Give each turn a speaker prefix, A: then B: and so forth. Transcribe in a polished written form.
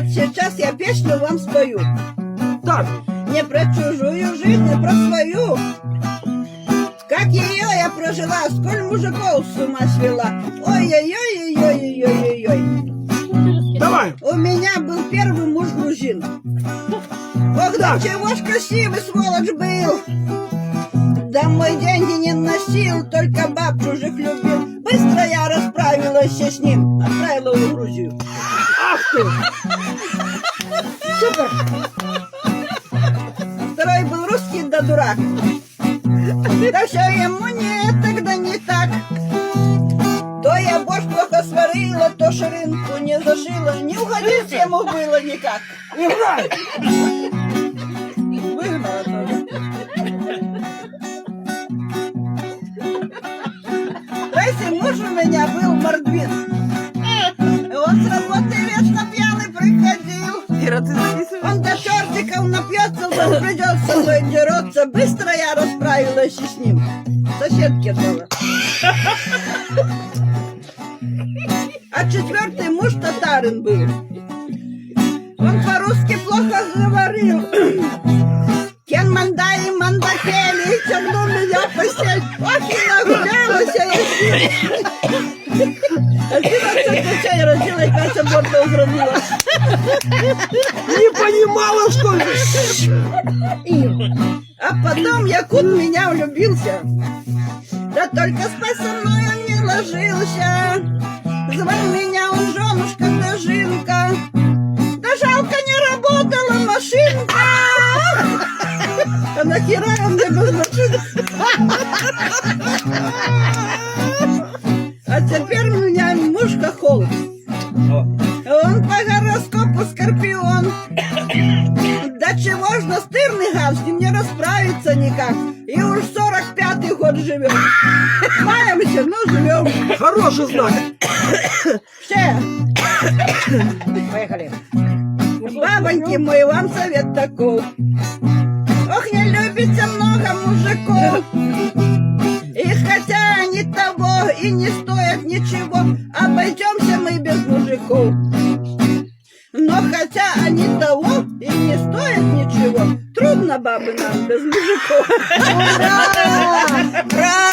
A: Вот сейчас я песню вам спою.
B: Так,
A: Не про чужую жизнь, а про свою. Как ее я прожила, сколь мужиков с ума свела. Ой-ой-ой-ой-ой-ой-ой-ой.
B: давай.
A: У меня был первый муж грузин. Ох, да чего ж красивый сволочь был. Домой деньги не носил, только баб чужих любил. Быстро я расправилась с ним, отправила в Грузию.
B: Ах ты!
A: Супер! Второй был русский, да дурак. Да все ему нет, тогда не так. То я борщ плохо сварила, то ширинку не зашила. Не уходить ему было никак.
B: Играй!
A: Выгнала тоже. Раньше муж у меня был мордвин. Он с работы вечно пьяный приходил.
C: Ира, ты записываешь?
A: Он до чертиков напьется, вот придется со мной дереться. Быстро я расправилась с ним. Соседке тоже. А четвертый муж татарин был. Он по-русски плохо говорил. Кен мандай, мандакели, тягнул меня в постель. Ох, и нагулялась я с ним. 11 ночей родила и Катя борта угробила.
B: Не понимала, что ли?
A: А потом Якут в меня влюбился. Да только спать со мной он не ложился. Звал меня он женушка Дожинка. Да жалко не работала машинка. А нахера он мне без машины? А теперь у меня муж хохол. Он по гороскопу скорпион. Да чего ж настырный гад, с ним не расправиться никак. И уж 45-й год живем. Маемся, но живем.
B: Хороший знак.
A: Все. Поехали. Бабоньки, мой вам совет таков. Ох, не любите много мужиков. И хотя они того и не стоят ничего, обойдемся мы без мужиков. Но хотя они того и не стоят ничего, трудно, бабы, нам без мужиков. Ура! Ура!